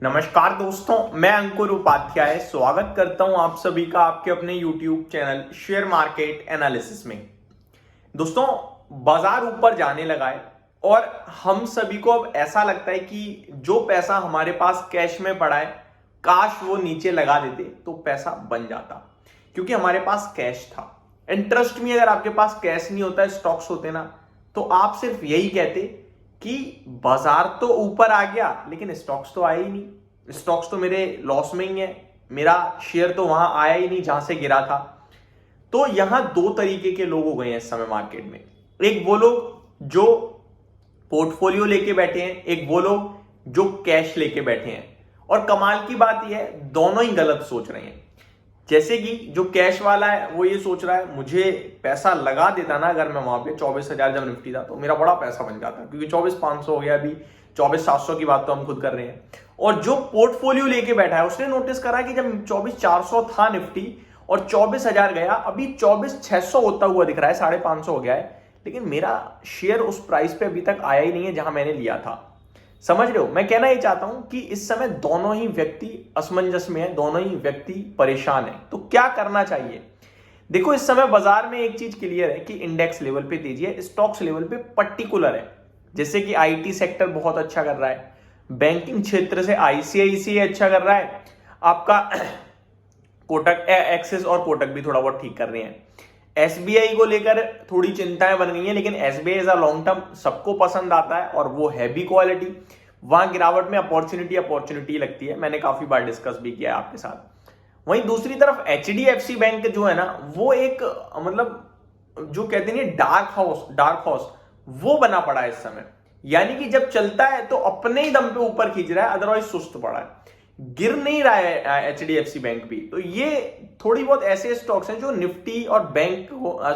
नमस्कार दोस्तों, मैं अंकुर उपाध्याय स्वागत करता हूं आप सभी का आपके अपने YouTube channel share market analysis में। दोस्तों, बाजार ऊपर जाने लगा है और हम सभी को अब ऐसा लगता है कि जो पैसा हमारे पास कैश में पड़ा है, काश वो नीचे लगा देते तो पैसा बन जाता, क्योंकि हमारे पास कैश था। इंटरेस्ट में अगर आपके पास कैश नहीं होता, स्टॉक्स होते ना, तो आप सिर्फ यही कहते कि बाजार तो ऊपर आ गया लेकिन स्टॉक्स तो आए ही नहीं, स्टॉक्स तो मेरे लॉस में ही है, मेरा शेयर तो वहां आया ही नहीं जहां से गिरा था। तो यहां दो तरीके के लोग हो गए हैं इस समय मार्केट में। एक वो लोग जो पोर्टफोलियो लेके बैठे हैं, एक वो लोग जो कैश लेके बैठे हैं। और कमाल की बात यह है, दोनों ही गलत सोच रहे हैं। जैसे कि जो कैश वाला है वो ये सोच रहा है, मुझे पैसा लगा देता ना अगर मैं वहां पे 24,000 जब निफ्टी था तो मेरा बड़ा पैसा बन जाता, क्योंकि 24,500 हो गया, अभी 24,700 की बात तो हम खुद कर रहे हैं। और जो पोर्टफोलियो लेके बैठा है उसने नोटिस करा कि जब 24,400 था निफ्टी और 24,000 गया, अभी 24,600 होता हुआ दिख रहा है, 550 हो गया है, लेकिन मेरा शेयर उस प्राइस पे अभी तक आया ही नहीं है जहां मैंने लिया था। समझ रहे हो? मैं कहना ये चाहता हूं कि इस समय दोनों ही व्यक्ति असमंजस में है, दोनों ही व्यक्ति परेशान है। तो क्या करना चाहिए? देखो, इस समय बाजार में एक चीज क्लियर है कि इंडेक्स लेवल पे तेजी है, स्टॉक्स लेवल पे पर्टिकुलर है। जैसे कि आईटी सेक्टर बहुत अच्छा कर रहा है, बैंकिंग क्षेत्र से आईसीआईसीआई अच्छा कर रहा है, आपका कोटक एक्सिस और कोटक भी थोड़ा बहुत ठीक कर रहे हैं। एसबीआई को लेकर थोड़ी चिंताएं बन गई हैं, लेकिन SBI as a long term सबको पसंद आता है और वो है भी क्वालिटी। वहां गिरावट में अपॉर्चुनिटी लगती है, मैंने काफी बार डिस्कस भी किया है आपके साथ। वहीं दूसरी तरफ एचडीएफसी बैंक जो है ना, वो एक मतलब जो कहते हैं डार्क हाउस वो बना पड़ा है इस समय। यानी कि जब चलता है तो अपने ही दम पे ऊपर खींच रहा है, अदरवाइज सुस्त पड़ा है, गिर नहीं रहा है एचडीएफसी बैंक भी। तो ये थोड़ी बहुत ऐसे स्टॉक्स हैं जो निफ्टी और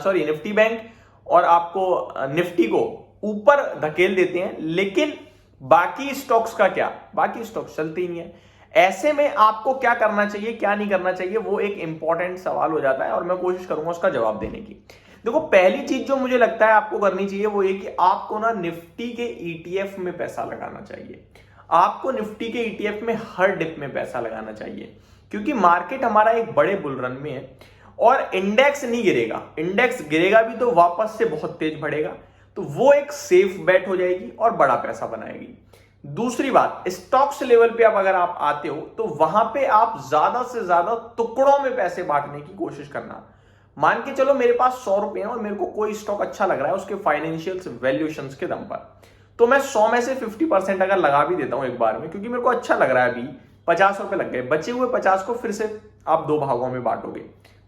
निफ्टी बैंक और आपको निफ्टी को ऊपर धकेल देते हैं, लेकिन बाकी स्टॉक्स का क्या? बाकी स्टॉक्स चलते ही नहीं है। ऐसे में आपको क्या करना चाहिए, क्या नहीं करना चाहिए, वो एक इंपॉर्टेंट सवाल हो जाता है और मैं कोशिश करूंगा उसका जवाब देने की। देखो, पहली चीज जो मुझे लगता है आपको करनी चाहिए वो ये कि आपको ना निफ्टी के ईटीएफ में पैसा लगाना चाहिए। आपको निफ्टी के ईटीएफ में हर डिप में पैसा लगाना चाहिए, क्योंकि मार्केट हमारा एक बड़े बुल रन में है और इंडेक्स नहीं गिरेगा। इंडेक्स गिरेगा भी तो वापस से बहुत तेज बढ़ेगा, तो वो एक सेफ बेट हो जाएगी और बड़ा पैसा बनाएगी। दूसरी बात, स्टॉक्स लेवल पे अब अगर आप आते हो तो वहां पे आप ज्यादा से ज्यादा टुकड़ों में पैसे बांटने की कोशिश करना। मान के चलो मेरे पास 100 रुपए हैं और मेरे को कोई स्टॉक अच्छा लग रहा है उसके फाइनेंशियल वैल्यूएशन के दम पर, तो मैं 100 में से 50% अगर लगा भी देता हूं एक बार में, क्योंकि मेरे को अच्छा लग रहा है। अभी 50 रुपए लग गए, बचे हुए 50 को फिर से आप दो भागों में बांटोगे,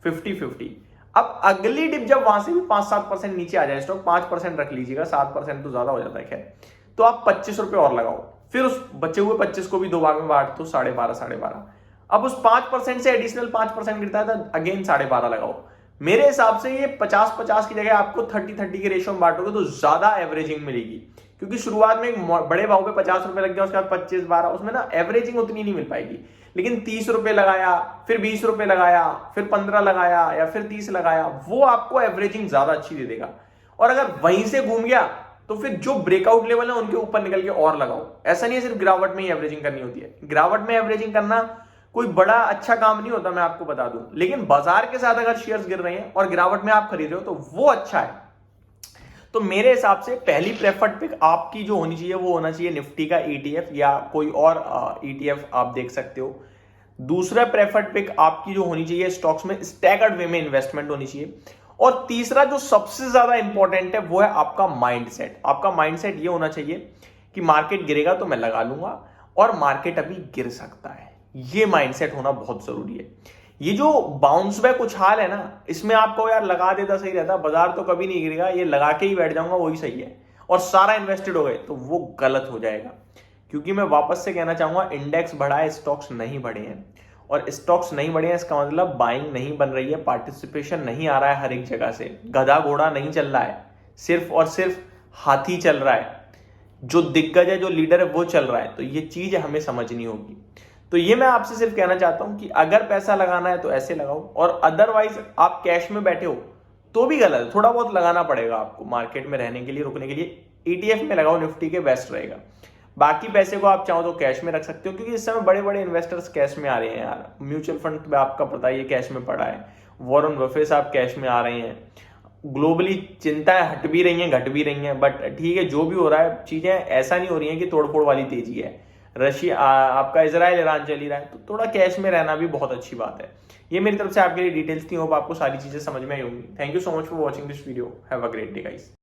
50-50। अब अगली डिप जब वहां से भी 5-7% नीचे आ जाए स्टॉक, 5% रख लीजिएगा, 7% तो ज्यादा हो जाता है खैर, तो आप 25 रुपए और लगाओ, फिर उस बचे हुए 25 को भी दो भाग में बांट दो, 12.5। अब उस 5% से एडिशनल 5% गिरता है तो अगेन 12.5 लगाओ। मेरे हिसाब से ये 50-50 की जगह आपको 30-30 के रेशियो में बांटोगे तो ज्यादा एवरेजिंग मिलेगी, क्योंकि शुरुआत में एक बड़े भाव पे 50 रुपए लग गया, उसके बाद 25-12, उसमें ना एवरेजिंग उतनी नहीं मिल पाएगी। लेकिन 30 रुपए लगाया, फिर 20 रुपए लगाया, फिर 15 लगाया या फिर 30 लगाया, वो आपको एवरेजिंग ज्यादा अच्छी दे देगा। और अगर वहीं से घूम गया तो फिर जो ब्रेकआउट लेवल है उनके ऊपर निकल के और लगाओ। ऐसा नहीं है सिर्फ गिरावट में ही एवरेजिंग करनी होती है, गिरावट में एवरेजिंग करना कोई बड़ा अच्छा काम नहीं होता, मैं आपको बता दूं। लेकिन बाजार के साथ अगर शेयर्स गिर रहे हैं और गिरावट में आप खरीद रहे हो तो वो अच्छा है। तो मेरे हिसाब से पहली प्रेफर्ड पिक आपकी जो होनी चाहिए वो होना चाहिए निफ्टी का ईटीएफ या कोई और ईटीएफ आप देख सकते हो। दूसरा प्रेफर्ड पिक आपकी जो होनी चाहिए स्टॉक्स में स्टैगर्ड वे में इन्वेस्टमेंट होनी चाहिए। और तीसरा जो सबसे ज्यादा इंपॉर्टेंट है वो है आपका माइंडसेट। आपका माइंडसेट ये होना चाहिए कि मार्केट गिरेगा तो मैं लगा लूंगा और मार्केट अभी गिर सकता है, ये माइंडसेट होना बहुत जरूरी है। ये जो बाउंस बैक उछाल है ना, इसमें आपको यार लगा देता सही रहता, बाजार तो कभी नहीं गिरेगा, ये लगा के ही बैठ जाऊंगा वही सही है, और सारा इन्वेस्टेड हो गए, तो वो गलत हो जाएगा। क्योंकि मैं वापस से कहना चाहूंगा, इंडेक्स बढ़ा है, स्टॉक्स नहीं बढ़े हैं, और स्टॉक्स नहीं बढ़े हैं इसका मतलब बाइंग नहीं बन रही है, पार्टिसिपेशन नहीं आ रहा है हर एक जगह से, गधा घोड़ा नहीं चल रहा है, सिर्फ और सिर्फ हाथी चल रहा है, जो दिग्गज है, जो लीडर है वो चल रहा है। तो ये चीज हमें समझनी होगी। तो ये मैं आपसे सिर्फ कहना चाहता हूं कि अगर पैसा लगाना है तो ऐसे लगाओ, और अदरवाइज आप कैश में बैठे हो तो भी गलत है, थोड़ा बहुत लगाना पड़ेगा आपको मार्केट में रहने के लिए, रुकने के लिए। ईटीएफ में लगाओ निफ्टी के, बेस्ट रहेगा। बाकी पैसे को आप चाहो तो कैश में रख सकते हो, क्योंकि इस समय बड़े बड़े इन्वेस्टर्स कैश में आ रहे हैं यार। म्यूचुअल फंड में आपका पता ही है कैश में पड़ा है, वॉरेन बफे साहब कैश में आ रहे हैं। ग्लोबली चिंताएं हट भी रही हैं, घट भी रही हैं, बट ठीक है, जो भी हो रहा है चीजें ऐसा नहीं हो रही हैं कि तोड़फोड़ वाली तेजी है। रशिया आपका इजराइल ईरान चल ही रहा है, तो थोड़ा कैश में रहना भी बहुत अच्छी बात है। ये मेरी तरफ से आपके लिए डिटेल्स थी, होप आपको सारी चीजें समझ में आई होंगी। Thank you so much for watching this video. Have a great day guys.